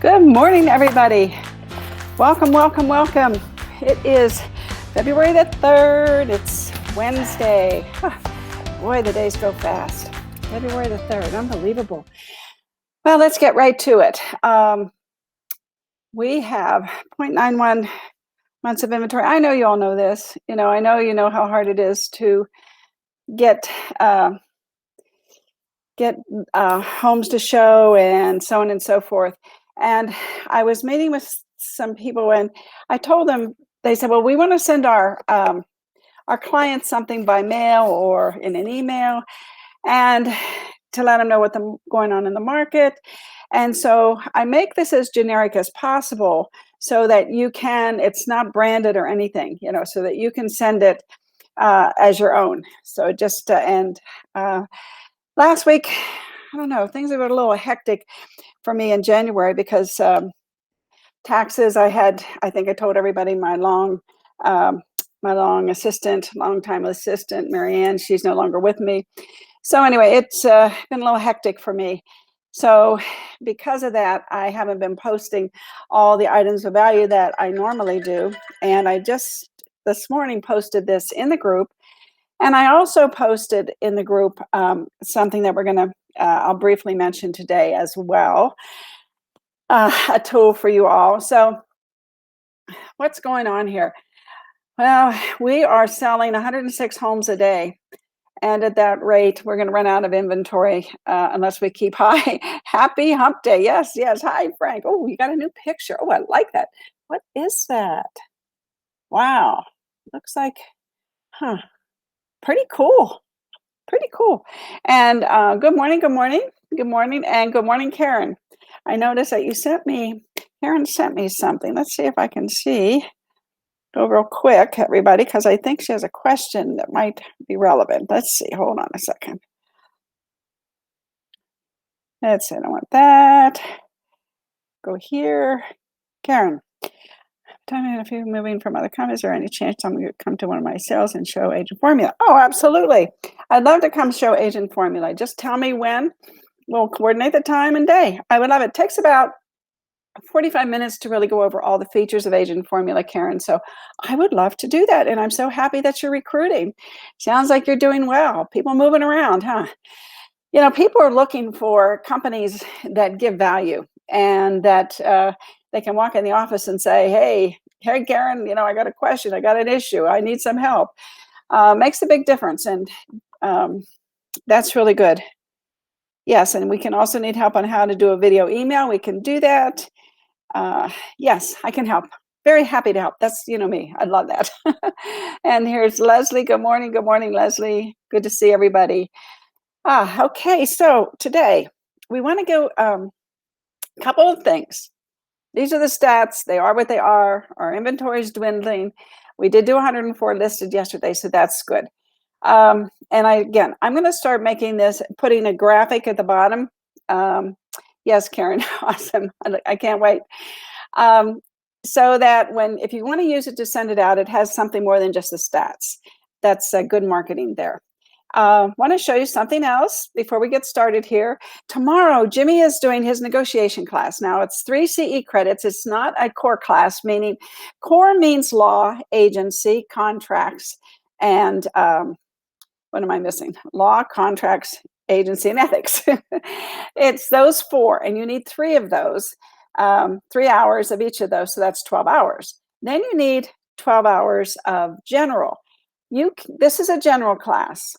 Good morning, everybody. Welcome, welcome, welcome. It is February the 3rd. It's Wednesday. Boy, the days go fast. February the 3rd. Unbelievable. Well, let's get right to it. We have 0.91 months of inventory. I know you all know this. I know you know how hard it is to get homes to show and so on and so forth. And I was meeting with some people and I told them, they said, well, we want to send our clients something by mail or in an email and to let them know what's going on in the market. And so I make this as generic as possible so that you can, it's not branded or anything, so that you can send it as your own. So just last week, I don't know, things were a little hectic for me in January because taxes, I think I told everybody my longtime assistant, Marianne, she's no longer with me. So anyway, it's been a little hectic for me. So because of that, I haven't been posting all the items of value that I normally do. And I just this morning posted this in the group. And I also posted in the group something that we're going to, I'll briefly mention today as well, a tool for you all. So what's going on here? Well, we are selling 106 homes a day. And at that rate, we're going to run out of inventory unless we keep high. Happy hump day. Yes, yes. Hi, Frank. Oh, you got a new picture. Oh, I like that. What is that? Wow. Looks like, pretty cool. Pretty cool. And good morning, and good morning, Karen. I noticed that Karen sent me something. Let's see if I can go real quick, everybody, because I think she has a question that might be relevant. Let's see, hold on a second. Let's see, I don't want that. Go here. Karen, if you're moving from other companies, is there any chance I'm going to come to one of my sales and show Agent Formula? Oh, absolutely. I'd love to come show Agent Formula. Just tell me when. We'll coordinate the time and day. I would love it. It takes about 45 minutes to really go over all the features of Agent Formula, Karen. So I would love to do that. And I'm so happy that you're recruiting. Sounds like you're doing well. People moving around, huh? People are looking for companies that give value and that they can walk in the office and say, hey, Karen, I got a question. I got an issue. I need some help. Makes a big difference. And that's really good. Yes, and we can also need help on how to do a video email. We can do that. Yes, I can help. Very happy to help. That's, me. I love that. And here's Leslie. Good morning, Leslie. Good to see everybody. Okay, so today we want to go a couple of things. These are the stats. They are what they are. Our inventory is dwindling. We did do 104 listed yesterday, so that's good. And I'm going to start making this, putting a graphic at the bottom. Yes, Karen, awesome. I can't wait. So that if you want to use it to send it out, it has something more than just the stats. That's good marketing there. Want to show you something else before we get started here. Tomorrow, Jimmy is doing his negotiation class. Now, it's 3 CE credits. It's not a core class, meaning core means law, agency, contracts, and what am I missing? Law, contracts, agency, and ethics. It's those 4, and you need 3 of those, 3 hours of each of those, so that's 12 hours. Then you need 12 hours of general. This is a general class,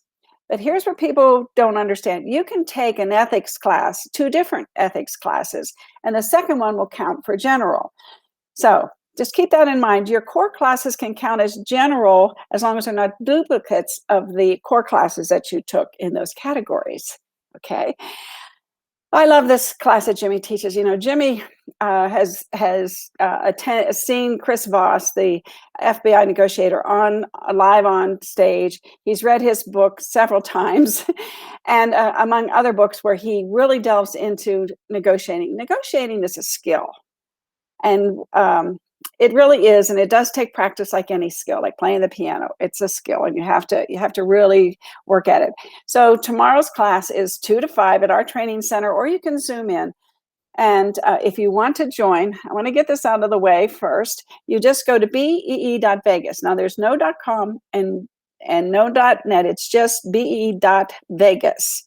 but here's what people don't understand. You can take an ethics class, 2 different ethics classes, and the second one will count for general. So just keep that in mind. Your core classes can count as general as long as they're not duplicates of the core classes that you took in those categories. Okay. I love this class that Jimmy teaches. Jimmy has seen Chris Voss, the FBI negotiator, live on stage. He's read his book several times, and among other books where he really delves into negotiating. Negotiating is a skill, and it really is, and it does take practice like any skill, like playing the piano. It's a skill, and you have to really work at it. So tomorrow's class is 2 to 5 at our training center, or you can Zoom in. And if you want to join, I want to get this out of the way first. You just go to bee.vegas. Now there's no .com and no .net. It's just bee.vegas.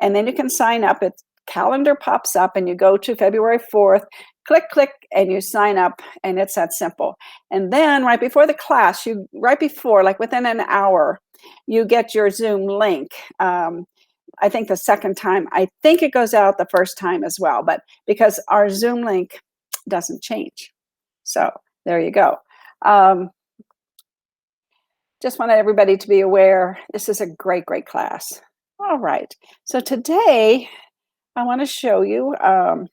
And then you can sign up. Its calendar pops up and you go to February 4th, click, and you sign up, and it's that simple. And then right before the class, like within an hour, you get your Zoom link. I think the second time, I think it goes out the first time as well, but because our Zoom link doesn't change. So there you go. Just wanted everybody to be aware, this is a great, great class. All right, so today I want to show you, I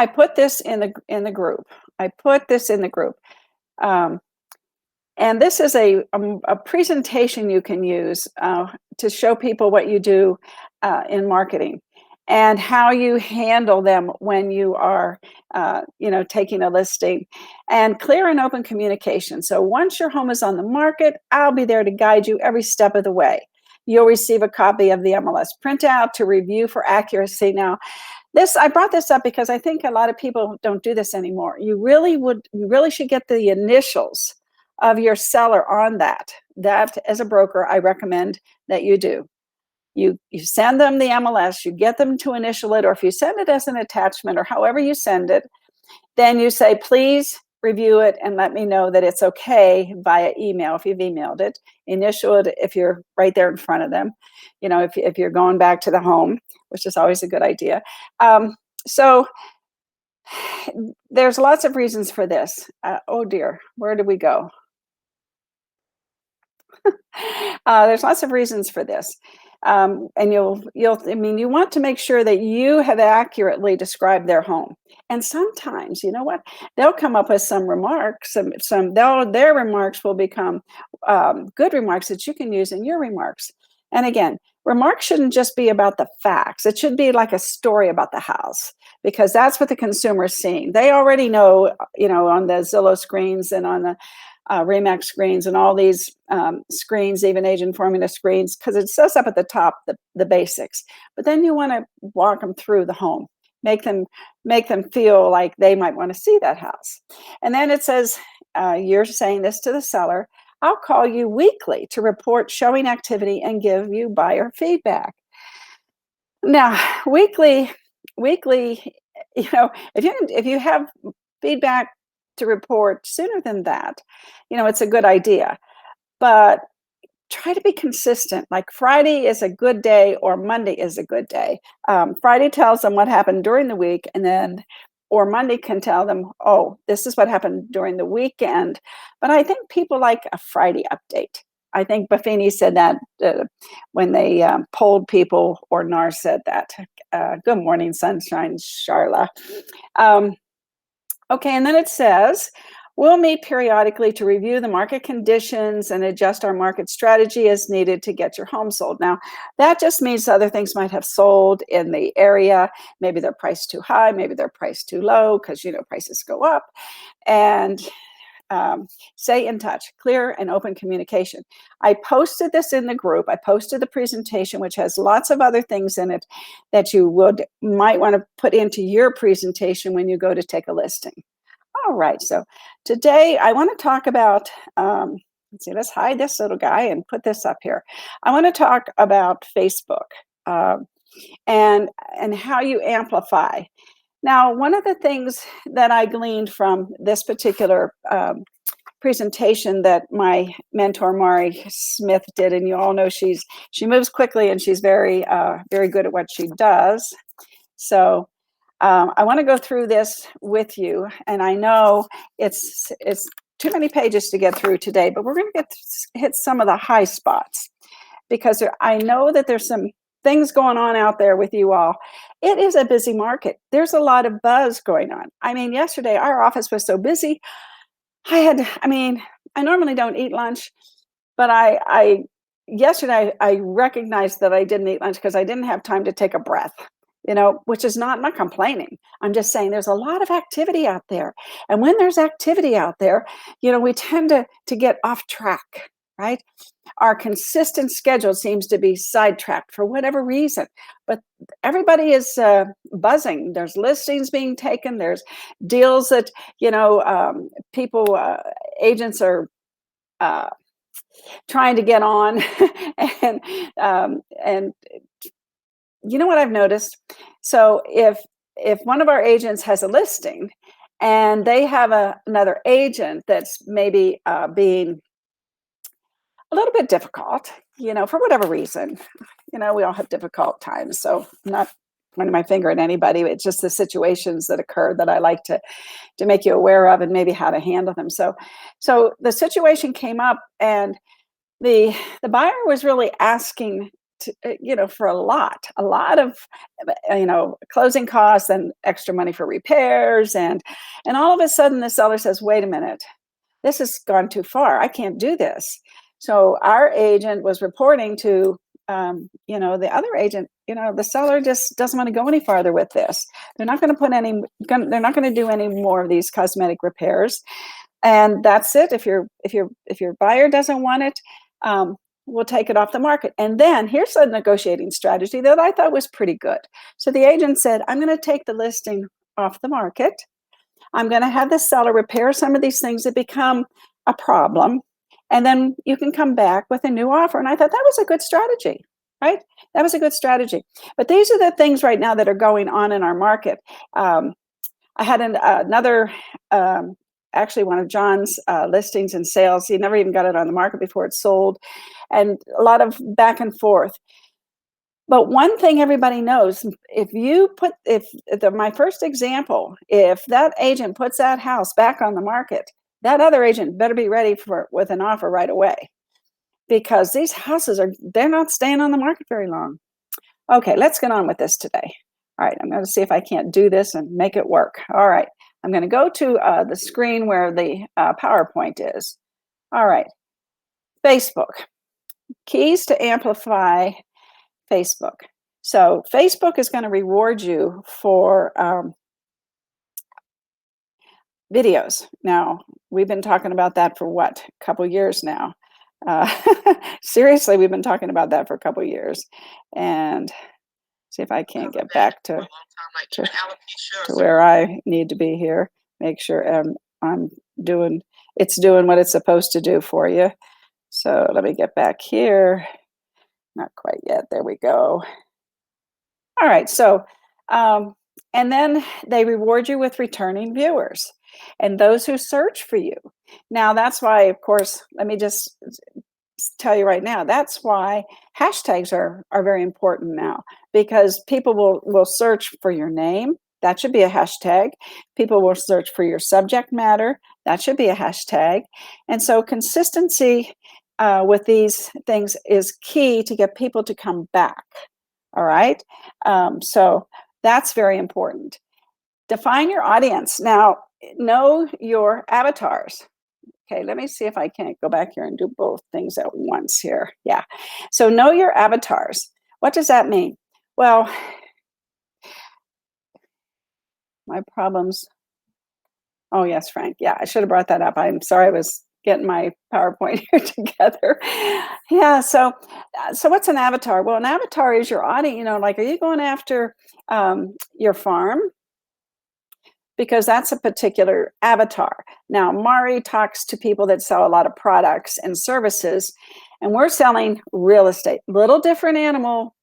put this in the group. And this is a presentation you can use to show people what you do in marketing and how you handle them when you are, taking a listing, and clear and open communication. So once your home is on the market, I'll be there to guide you every step of the way. You'll receive a copy of the MLS printout to review for accuracy. Now, I brought this up because I think a lot of people don't do this anymore. You really should get the initials of your seller on that. That, as a broker, I recommend that you do. You send them the MLS, you get them to initial it, or if you send it as an attachment or however you send it, then you say, please review it and let me know that it's okay via email if you've emailed it. Initial it if you're right there in front of them, if you're going back to the home, which is always a good idea. So there's lots of reasons for this. Oh dear, where did we go? There's lots of reasons for this. And you want to make sure that you have accurately described their home. And sometimes, you know what, they'll come up with some remarks, their remarks will become good remarks that you can use in your remarks. And again, remarks shouldn't just be about the facts. It should be like a story about the house, because that's what the consumer is seeing. They already know, on the Zillow screens and on the Remax screens and all these screens, even agent formula screens, because it says up at the top the basics. But then you want to walk them through the home, make them feel like they might want to see that house. And then it says, you're saying this to the seller, I'll call you weekly to report showing activity and give you buyer feedback. Now, weekly, if you have feedback to report sooner than that, it's a good idea. But try to be consistent. Like Friday is a good day or Monday is a good day. Friday tells them what happened during the week, or Monday can tell them, oh, this is what happened during the weekend. But I think people like a Friday update. I think Buffini said that when they polled people, or NAR said that. Good morning, sunshine, Charla. Okay, and then it says, we'll meet periodically to review the market conditions and adjust our market strategy as needed to get your home sold. Now, that just means other things might have sold in the area. Maybe they're priced too high, maybe they're priced too low, because, prices go up. And stay in touch, clear and open communication. I posted this in the group. I posted the presentation, which has lots of other things in it that you might want to put into your presentation when you go to take a listing. All right, so today I want to talk about, let's hide this little guy and put this up here. I want to talk about Facebook and how you amplify. Now, one of the things that I gleaned from this particular presentation that my mentor, Mari Smith, did, and you all know she moves quickly and she's very, very good at what she does. So I want to go through this with you, and I know it's too many pages to get through today, but we're going to hit some of the high spots, because I know that there's some things going on out there with you all. It is a busy market. There's a lot of buzz going on. I mean, yesterday our office was so busy. I normally don't eat lunch, but yesterday I recognized that I didn't eat lunch because I didn't have time to take a breath, which is I'm not complaining. I'm just saying there's a lot of activity out there. And when there's activity out there, we tend to get off track. right? Our consistent schedule seems to be sidetracked for whatever reason, but everybody is buzzing. There's listings being taken. There's deals that, people, agents are trying to get on. And you know what I've noticed? So if one of our agents has a listing and they have another agent that's maybe being a little bit difficult, for whatever reason. We all have difficult times. So I'm not pointing my finger at anybody. It's just the situations that occur that I like to make you aware of and maybe how to handle them. So the situation came up, and the buyer was really asking for a lot of closing costs and extra money for repairs, and all of a sudden the seller says, wait a minute, this has gone too far. I can't do this. So our agent was reporting to, the other agent, the seller just doesn't want to go any farther with this. They're not going to they're not going to do any more of these cosmetic repairs. And that's it. If your buyer doesn't want it, we'll take it off the market. And then here's a negotiating strategy that I thought was pretty good. So the agent said, I'm going to take the listing off the market. I'm going to have the seller repair some of these things that become a problem. And then you can come back with a new offer. And I thought that was a good strategy, right? That was a good strategy. But these are the things right now that are going on in our market. I had another, actually one of John's listings and sales. He never even got it on the market before it sold, and a lot of back and forth. But one thing everybody knows, my first example, if that agent puts that house back on the market, that other agent better be ready with an offer right away, because these houses they're not staying on the market very long. Okay, let's get on with this today. All right, I'm going to see if I can't do this and make it work. All right, I'm going to go to the screen where the PowerPoint is. All right, Facebook. Keys to Amplify Facebook. So Facebook is going to reward you for videos. Now, we've been talking about that for what? A couple years now. Seriously, we've been talking about that for a couple years. And see if I can't get back to where I need to be here. Make sure it's doing what it's supposed to do for you. So let me get back here. Not quite yet. There we go. All right. So, and then they reward you with returning viewers and those who search for you. Now, that's why, of course, let me just tell you right now, that's why hashtags are very important now, because people will search for your name. That should be a hashtag. People will search for your subject matter. That should be a hashtag. And so consistency with these things is key to get people to come back. All right. So that's very important. Define your audience. Now, know your avatars. Okay, let me see if I can't go back here and do both things at once here. Yeah. So know your avatars. What does that mean? Well, my problems. Oh, yes, Frank. Yeah, I should have brought that up. I'm sorry, I was getting my PowerPoint here together. Yeah, so what's an avatar? Well, an avatar is your audience. Like, are you going after your farm? Because that's a particular avatar. Now, Mari talks to people that sell a lot of products and services, and we're selling real estate. Little different animal,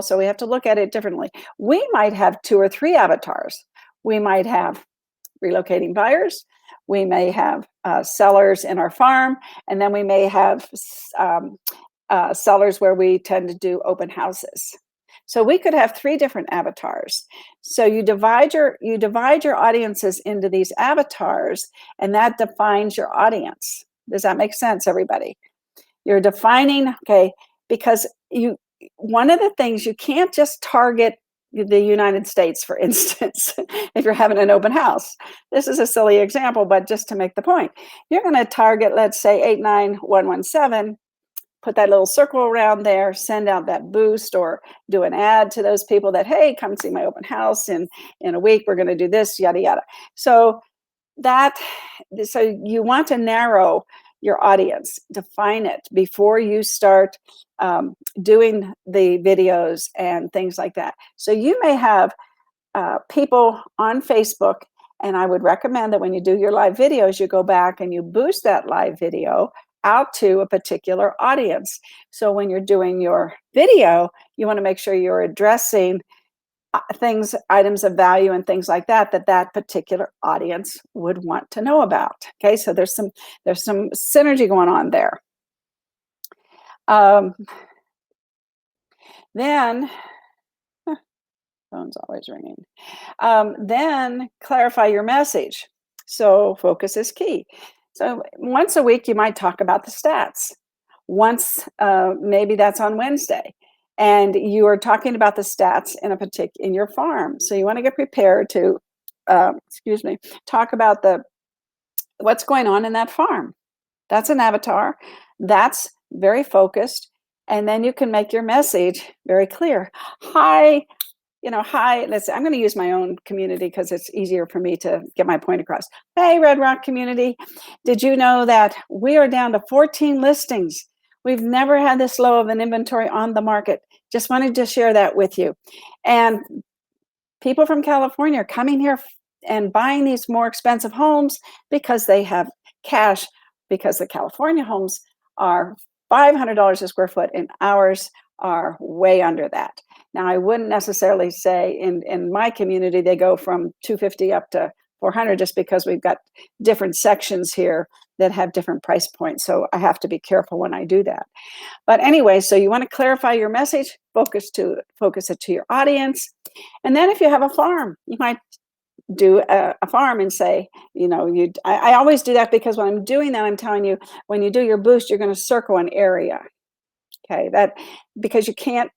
so we have to look at it differently. We might have 2 or 3 avatars. We might have relocating buyers. We may have sellers in our farm, and then we may have sellers where we tend to do open houses. So we could have 3 different avatars. So you divide your audiences into these avatars, and that defines your audience. Does that make sense, everybody? You're defining, okay, because one of the things, you can't just target the United States, for instance, if you're having an open house. This is a silly example, but just to make the point, you're going to target, let's say, 89117. Put that little circle around there, send out that boost, or do an ad to those people that, hey, come see my open house in a week. We're going to do this, yada, yada. So you want to narrow your audience, define it before you start doing the videos and things like that. So you may have people on Facebook, and I would recommend that when you do your live videos, you go back and you boost that live video out to a particular audience. So when you're doing your video, you want to make sure you're addressing things, items of value and things like that, that particular audience would want to know about. Okay, so there's some synergy going on there. Then, phone's always ringing. Then clarify your message. So focus is key. So once a week, you might talk about the stats. Once, maybe that's on Wednesday, and you are talking about the stats in your farm. So you want to get prepared to, talk about what's going on in that farm. That's an avatar. That's very focused, and then you can make your message very clear. Hi. Hi, I'm going to use my own community because it's easier for me to get my point across. Hey, Red Rock community, did you know that we are down to 14 listings? We've never had this low of an inventory on the market. Just wanted to share that with you. And people from California are coming here and buying these more expensive homes because they have cash, because the California homes are $500 a square foot and ours are way under that. Now, I wouldn't necessarily say in my community, they go from 250 up to 400 just because we've got different sections here that have different price points. So I have to be careful when I do that. But anyway, so you want to clarify your message, focus it to your audience. And then if you have a farm, you might do a farm and say, I always do that because when I'm doing that, I'm telling you, when you do your boost, you're going to circle an area. Okay, because you can't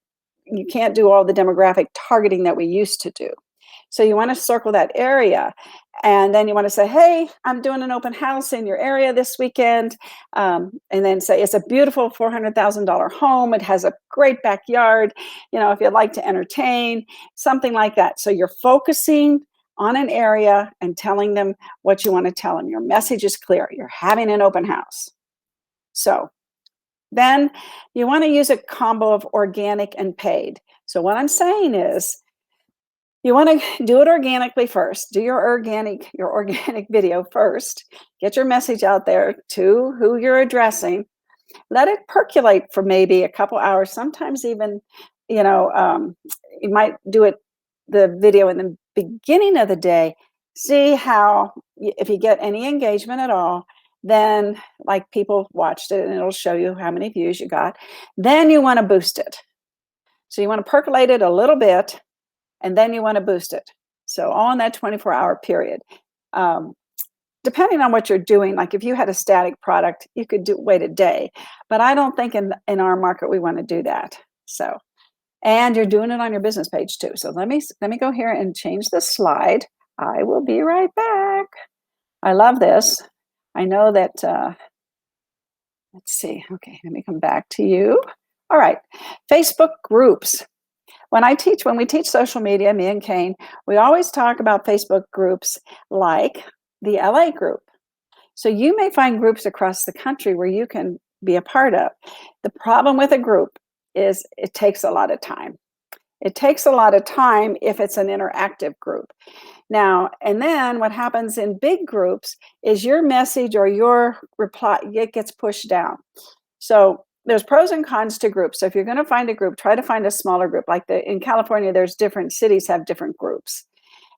do all the demographic targeting that we used to do. So you want to circle that area, and then you want to say, hey, I'm doing an open house in your area this weekend, and then say it's a beautiful $400,000 home. It has a great backyard. If you'd like to entertain, something like that. So you're focusing on an area and telling them what you want to tell them. Your message is clear. You're having an open house. So then you want to use a combo of organic and paid. So what I'm saying is you want to do it organically first. Do your organic video first. Get your message out there to who you're addressing. Let it percolate for maybe a couple hours. Sometimes even, you might do the video in the beginning of the day. See how, if you get any engagement at all, then like people watched it and it'll show you how many views you got. Then you want to boost it. So you want to percolate it a little bit and then you want to boost it. So all in that 24-hour period. Depending on what you're doing, like if you had a static product, you could wait a day. But I don't think in our market we want to do that. So, and you're doing it on your business page too. So let me go here and change the slide. I will be right back. I love this. I know that, let's see. Okay, let me come back to you. All right, Facebook groups. When we teach social media, me and Kane, we always talk about Facebook groups like the LA group. So you may find groups across the country where you can be a part of. The problem with a group is it takes a lot of time. It takes a lot of time if it's an interactive group. Now, and then what happens in big groups is your message or your reply, it gets pushed down. So there's pros and cons to groups. So if you're going to find a group, try to find a smaller group. Like in California, there's different cities have different groups.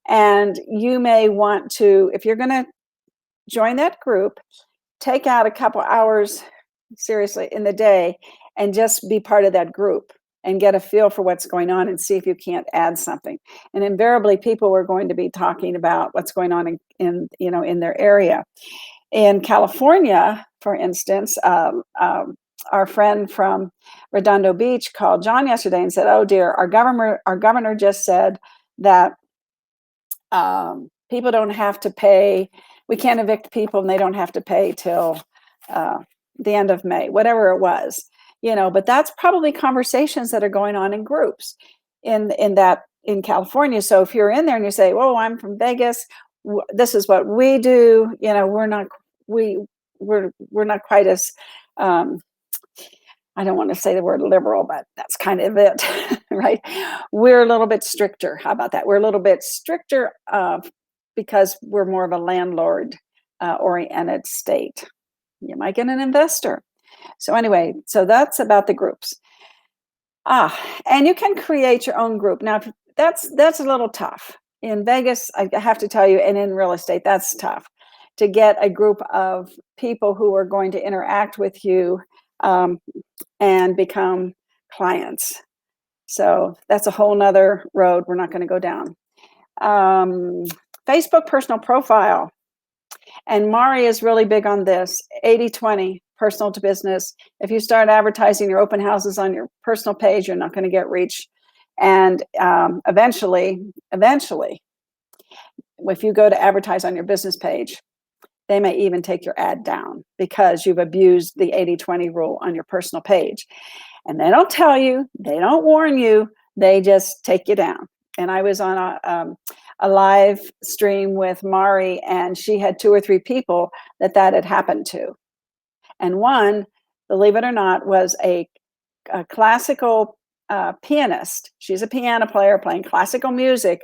And you may want to, if you're going to join that group, take out a couple hours, seriously, in the day and just be part of that group and get a feel for what's going on and see if you can't add something. And invariably, people are going to be talking about what's going on in their area. In California, for instance, our friend from Redondo Beach called John yesterday and said, "Oh dear, our governor just said that people don't have to pay. We can't evict people, and they don't have to pay till the end of May, whatever it was." But that's probably conversations that are going on in groups in California. So if you're in there and you say, "Well, I'm from Vegas. This is what we do," not quite as, I don't want to say the word liberal, but that's kind of it, right? We're a little bit stricter. How about that? We're a little bit stricter because we're more of a landlord oriented state. You might get an investor. So anyway, so that's about the groups. And you can create your own group. Now, that's a little tough. In Vegas, I have to tell you, and in real estate, that's tough to get a group of people who are going to interact with you and become clients. So that's a whole nother road we're not going to go down. Facebook personal profile. And Mari is really big on this, 80-20, personal to business. If you start advertising your open houses on your personal page, you're not going to get reach. And eventually, if you go to advertise on your business page, they may even take your ad down because you've abused the 80-20 rule on your personal page. And they don't tell you, they don't warn you, they just take you down. And I was on a live stream with Mari, and she had 2 or 3 people that had happened to. And one, believe it or not, was a classical pianist. She's a piano player playing classical music.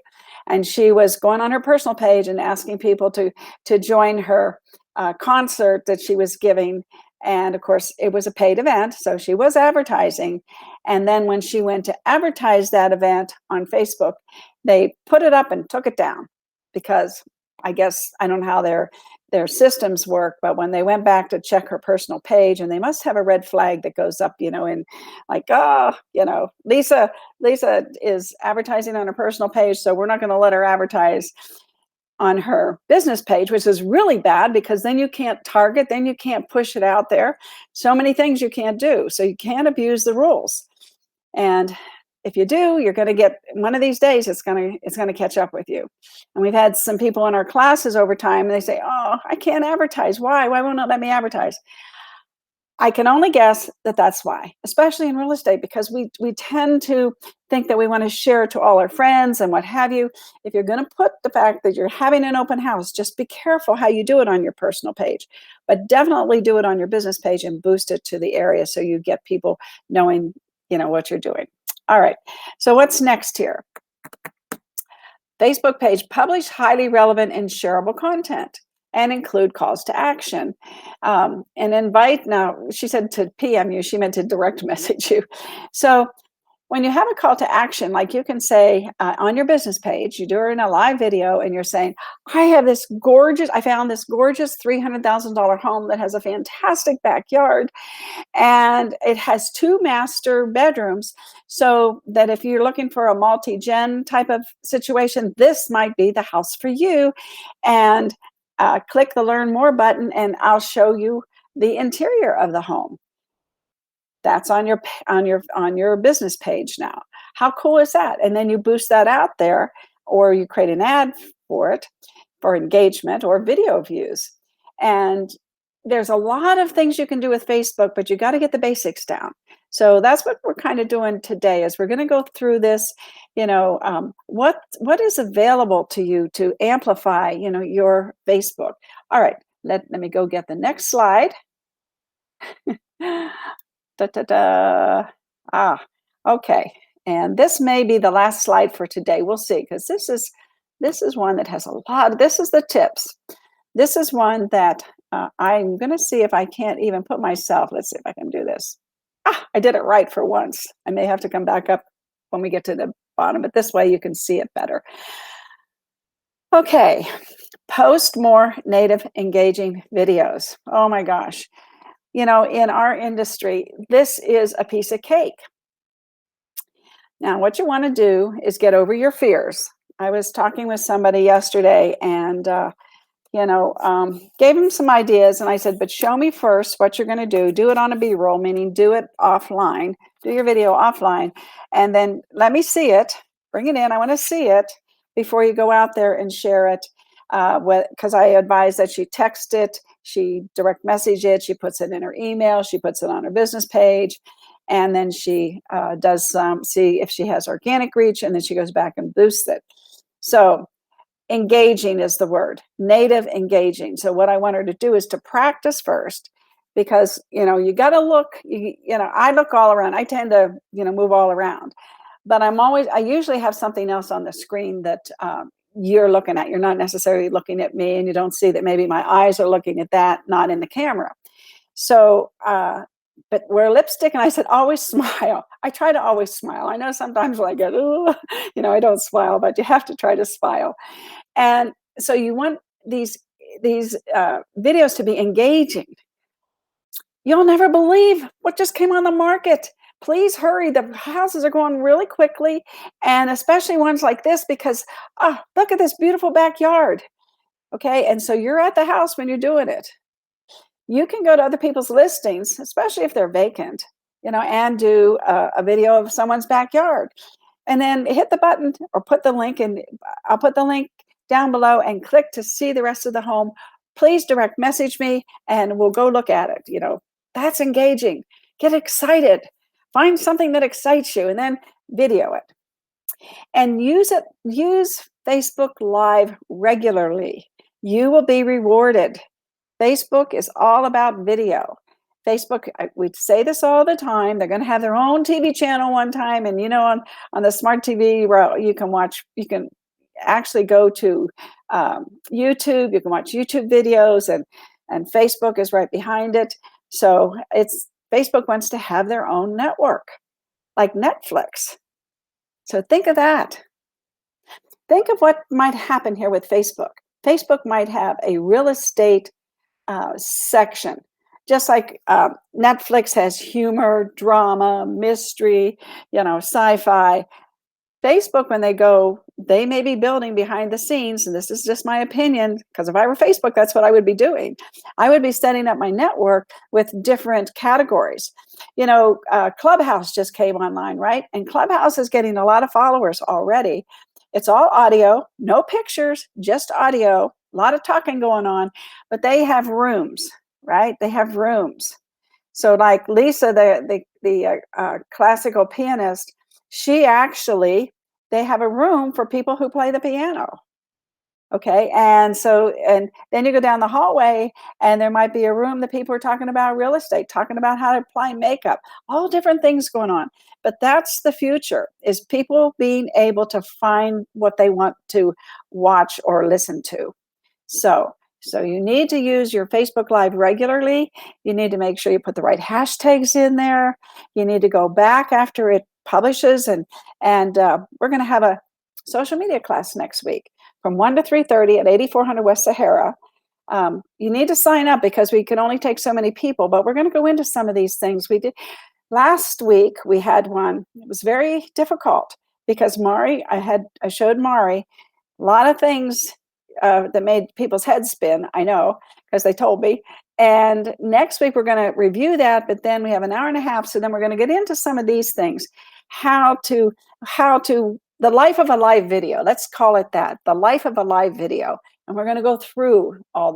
And she was going on her personal page and asking people to join her concert that she was giving. And of course, it was a paid event, so she was advertising. And then when she went to advertise that event on Facebook, they put it up and took it down because I guess, I don't know how their systems work, but when they went back to check her personal page, and they must have a red flag that goes up, in like, Lisa is advertising on her personal page, so we're not going to let her advertise on her business page, which is really bad because then you can't target, then you can't push it out there. So many things you can't do. So you can't abuse the rules. And if you do, you're going to get, one of these days, it's going to catch up with you. And we've had some people in our classes over time, and they say, oh, I can't advertise. Why? Why won't it let me advertise? I can only guess that that's why, especially in real estate, because we tend to think that we want to share it to all our friends and what have you. If you're going to put the fact that you're having an open house, just be careful how you do it on your personal page, but definitely do it on your business page and boost it to the area so you get people knowing, what you're doing. All right. So what's next here? Facebook page, publish highly relevant and shareable content and include calls to action. And invite, now she said to PM you, she meant to direct message you. So when you have a call to action, like you can say on your business page, you do it in a live video and you're saying, I found this gorgeous $300,000 home that has a fantastic backyard. And it has 2 master bedrooms, so that if you're looking for a multi-gen type of situation, this might be the house for you. And click the Learn More button, and I'll show you the interior of the home. That's on your business page now. How cool is that? And then you boost that out there, or you create an ad for it for engagement or video views. And there's a lot of things you can do with Facebook, but you got to get the basics down. So that's what we're kind of doing today, is we're going to go through this, what is available to you to amplify, your Facebook. All right, let me go get the next slide. Okay. And this may be the last slide for today. We'll see, because this is one that has a lot. This is the tips. This is one that I'm going to see if I can't even put myself. Let's see if I can do this. I did it right for once. I may have to come back up when we get to the bottom, but this way you can see it better. Okay. Post more native engaging videos. Oh my gosh. In our industry, this is a piece of cake. Now, what you want to do is get over your fears. I was talking with somebody yesterday and, gave him some ideas. And I said, but show me first what you're going to do. Do it on a B-roll, meaning do it offline. Do your video offline. And then let me see it. Bring it in. I want to see it before you go out there and share it. Because I advise that she text it, she direct message it, she puts it in her email, she puts it on her business page, and then she does see if she has organic reach, and then she goes back and boosts it. So engaging is the word, native engaging. So what I want her to do is to practice first, because, you got to look, I look all around. I tend to, move all around, but I usually have something else on the screen that you're looking at. You're not necessarily looking at me, and you don't see that maybe my eyes are looking at that, not in the camera. So, but wear lipstick, and I said, always smile. I try to always smile. I know sometimes when I get, I don't smile, but you have to try to smile. And so you want these videos to be engaging. You'll never believe what just came on the market. Please hurry. The houses are going really quickly, and especially ones like this, because, look at this beautiful backyard. Okay, and so you're at the house when you're doing it. You can go to other people's listings, especially if they're vacant, and do a video of someone's backyard. And then hit the button or put the link in. I'll put the link down below and click to see the rest of the home. Please direct message me and we'll go look at it. That's engaging. Get excited. Find something that excites you and then video it. And use Facebook Live regularly. You will be rewarded. Facebook is all about video. Facebook, we say this all the time, they're going to have their own TV channel one time. And, on the smart TV, where you can actually go to YouTube, you can watch YouTube videos, and Facebook is right behind it. So Facebook wants to have their own network, like Netflix. So think of that. Think of what might happen here with Facebook. Facebook might have a real estate section, just like Netflix has humor, drama, mystery, sci-fi. Facebook, when they may be building behind the scenes, and this is just my opinion, because if I were Facebook, that's what I would be doing. I would be setting up my network with different categories. Clubhouse just came online, right? And Clubhouse is getting a lot of followers already. It's all audio, no pictures, just audio, a lot of talking going on, but they have rooms, right? They have rooms. So like Lisa, the classical pianist, they have a room for people who play the piano. Okay. And then you go down the hallway and there might be a room that people are talking about real estate, talking about how to apply makeup, all different things going on. But that's the future, is people being able to find what they want to watch or listen to. So you need to use your Facebook Live regularly. You need to make sure you put the right hashtags in there. You need to go back after it publishes, and we're going to have a social media class next week from 1 to 3:30 at 8400 West Sahara. You need to sign up because we can only take so many people, but we're going to go into some of these things. We did last week. We had one. It was very difficult because I showed Mari a lot of things that made people's heads spin. I know, because they told me. And next week we're going to review that, but then we have an hour and a half. So then we're going to get into some of these things, how to the life of a live video. Let's call it that, the life of a live video. And we're going to go through all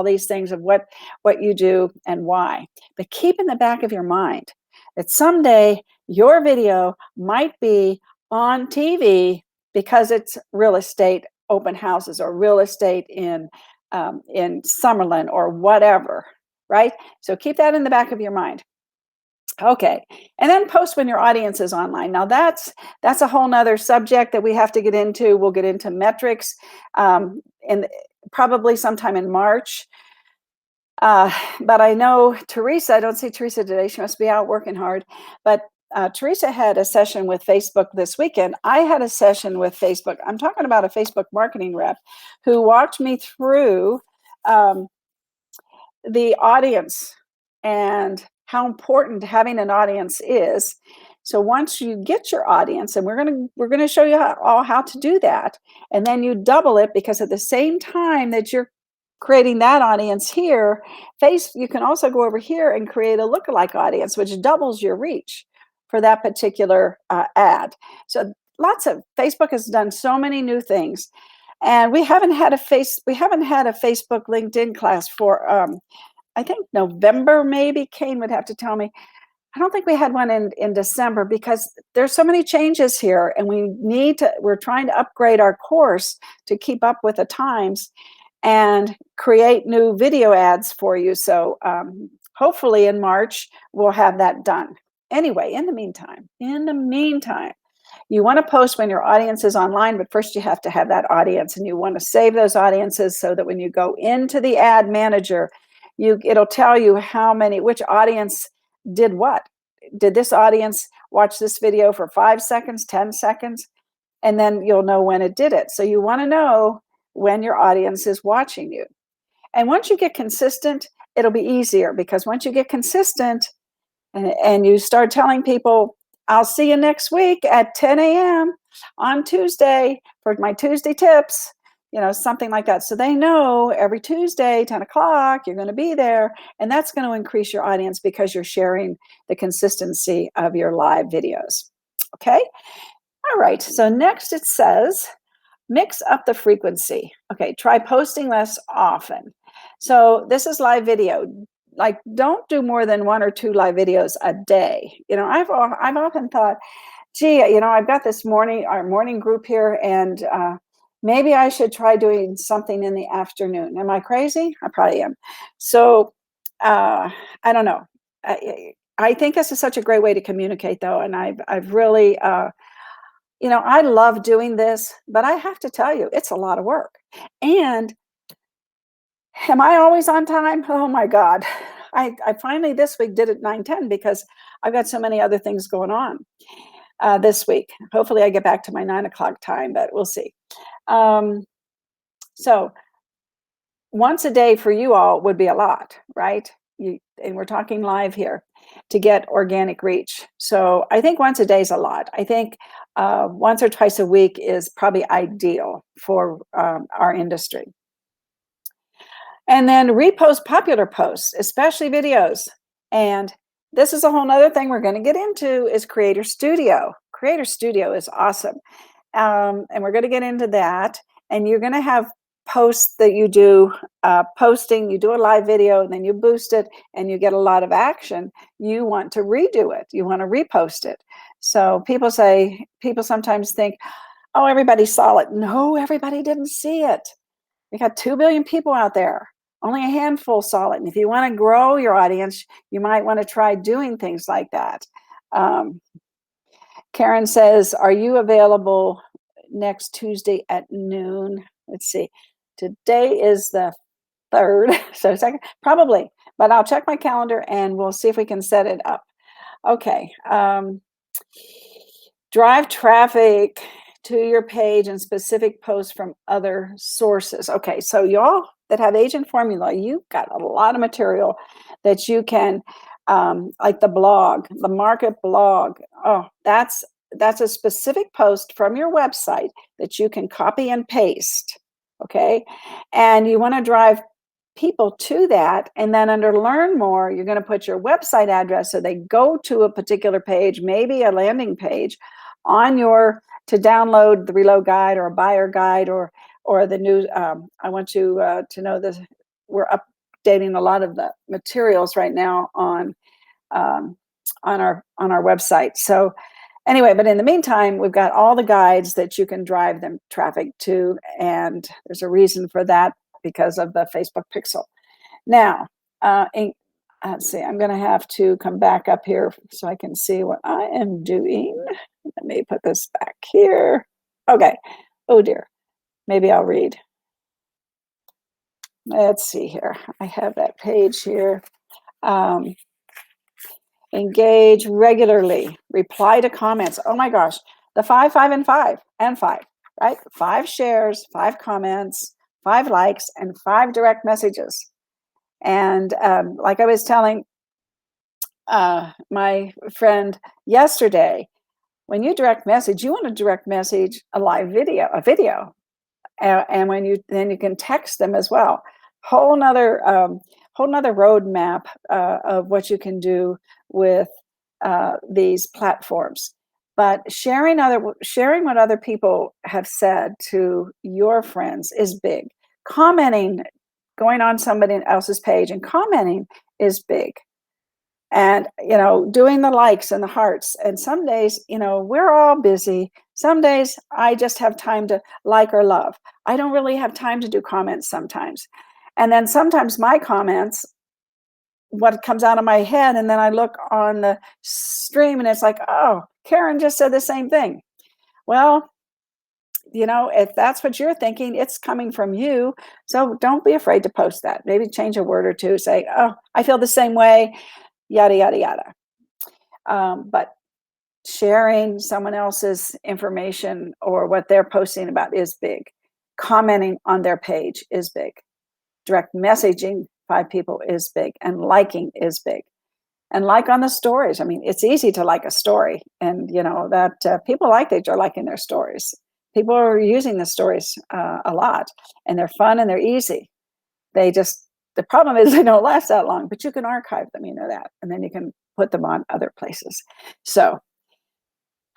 these things of what you do and why. But keep in the back of your mind that someday your video might be on TV because it's real estate open houses or real estate in Summerlin or whatever, right? So keep that in the back of your mind. Okay, and then post when your audience is online. Now that's a whole nother subject that we have to get into. We'll get into metrics in probably sometime in March. But I know Teresa, I don't see Teresa today. She must be out working hard. But Teresa had a session with Facebook this weekend. I had a session with Facebook. I'm talking about a Facebook marketing rep who walked me through the audience and how important having an audience is. So once you get your audience, and we're going to show you how to do that, and then you double it, because at the same time that you're creating that audience here, you can also go over here and create a lookalike audience, which doubles your reach for that particular ad. So Facebook has done so many new things, and we haven't had a Facebook LinkedIn class for I think November, maybe. Kane would have to tell me. I don't think we had one in December because there's so many changes here, and we're trying to upgrade our course to keep up with the times and create new video ads for you. So hopefully in March, we'll have that done. Anyway, in the meantime, you want to post when your audience is online, but first you have to have that audience, and you want to save those audiences so that when you go into the ad manager, it'll tell you which audience did what. Did this audience watch this video for 5 seconds, 10 seconds? And then you'll know when it did it. So you want to know when your audience is watching you. And once you get consistent, it'll be easier, because once you get consistent and you start telling people, I'll see you next week at 10 a.m. on Tuesday for my Tuesday tips, something like that. So they know every Tuesday, 10 o'clock, you're going to be there. And that's going to increase your audience because you're sharing the consistency of your live videos. Okay. All right. So next it says, mix up the frequency. Okay. Try posting less often. So this is live video. Like, don't do more than 1 or 2 live videos a day. I've often thought, gee, I've got our morning group here, and maybe I should try doing something in the afternoon. Am I crazy? I probably am. So I don't know. I think this is such a great way to communicate, though, and I've really, I love doing this, but I have to tell you, it's a lot of work. And am I always on time? Oh my God. I finally this week did it 9:10 because I've got so many other things going on this week. Hopefully I get back to my 9 o'clock time, but we'll see. So once a day for you all would be a lot, right? And we're talking live here to get organic reach. So I think once a day is a lot. I think once or twice a week is probably ideal for our industry. And then repost popular posts, especially videos. And this is a whole nother thing we're going to get into is Creator Studio. Creator Studio is awesome. And we're going to get into that. And you're going to have posts that you do, you do a live video, and then you boost it, and you get a lot of action. You want to redo it. You want to repost it. So people sometimes think, oh, everybody saw it. No, everybody didn't see it. We got 2 billion people out there. Only a handful saw it. And if you want to grow your audience, you might want to try doing things like that. Karen says, are you available next Tuesday at noon? Let's see. Today is the 3rd, so second, probably. But I'll check my calendar and we'll see if we can set it up. Okay. Drive traffic to your page and specific posts from other sources. Okay, so y'all that have Agent Formula, you've got a lot of material that you can, like the blog, the market blog. Oh, that's a specific post from your website that you can copy and paste. Okay, and you want to drive people to that, and then under Learn More, you're going to put your website address so they go to a particular page, maybe a landing page on to download the Reload Guide or a buyer guide or the new. I want you to know that we're updating a lot of the materials right now on our website. So anyway, but in the meantime, we've got all the guides that you can drive them traffic to, and there's a reason for that because of the Facebook pixel. Now, let's see, I'm going to have to come back up here so I can see what I am doing. Let me put this back here. Okay. Oh dear. Maybe I'll read. Let's see here. I have that page here. Engage regularly. Reply to comments. Oh my gosh. The 5, 5, and 5, and 5, right? 5 shares, 5 comments, 5 likes, and 5 direct messages. And like I was telling my friend yesterday, when you direct message, you want to direct message a video, and when you can text them as well. Whole nother roadmap of what you can do with these platforms. But sharing what other people have said to your friends is big. Commenting, going on somebody else's page and commenting is big. and, doing the likes and the hearts. And some days, we're all busy. Some days I just have time to like or love. I don't really have time to do comments sometimes. And then sometimes my comments, what comes out of my head, and then I look on the stream and it's like, oh, Karen just said the same thing. Well, if that's what you're thinking, it's coming from you. So don't be afraid to post that. Maybe change a word or two, say, oh, I feel the same way, yada, yada, yada. But sharing someone else's information or what they're posting about is big. Commenting on their page is big. Direct messaging 5 people is big, and liking is big. And like on the stories. I mean, it's easy to like a story, and that people like that you're liking their stories. People are using the stories a lot, and they're fun and they're easy. The problem is they don't last that long, but you can archive them, that, and then you can put them on other places. So,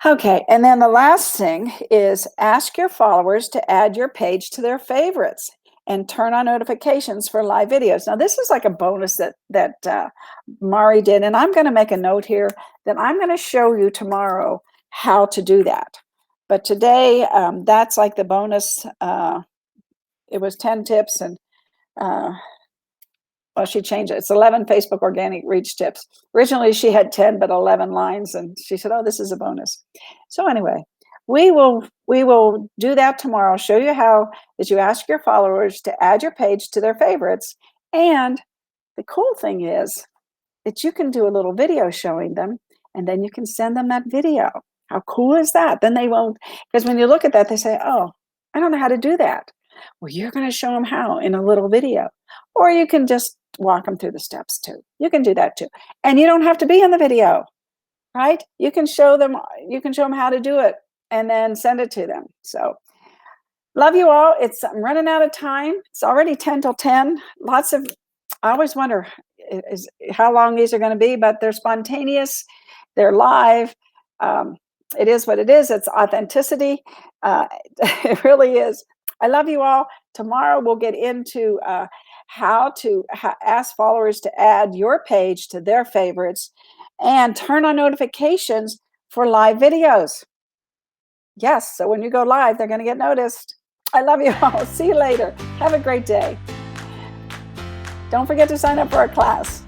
okay, and then the last thing is ask your followers to add your page to their favorites and turn on notifications for live videos. Now, this is like a bonus that Mari did, and I'm going to make a note here that I'm going to show you tomorrow how to do that. But today, that's like the bonus. It was 10 tips, and well, she changed it. It's 11 Facebook organic reach tips. Originally, she had 10, but 11 lines, and she said, "Oh, this is a bonus." So anyway, we will do that tomorrow. Show you how that you ask your followers to add your page to their favorites, and the cool thing is that you can do a little video showing them, and then you can send them that video. How cool is that? Then they won't, because when you look at that, they say, "Oh, I don't know how to do that." Well, you're going to show them how in a little video, or you can just walk them through the steps too. You can do that too, and you don't have to be in the video, right? You can show them how to do it, and then send it to them. So love you all. I'm running out of time. It's already 10 till 10. I always wonder how long these are going to be, but they're spontaneous. They're live. It is what it is. It's authenticity. It really is. I love you all. Tomorrow we'll get into how to ask followers to add your page to their favorites and turn on notifications for live videos. Yes, so when you go live, they're going to get noticed. I love you all. See you later. Have a great day. Don't forget to sign up for our class.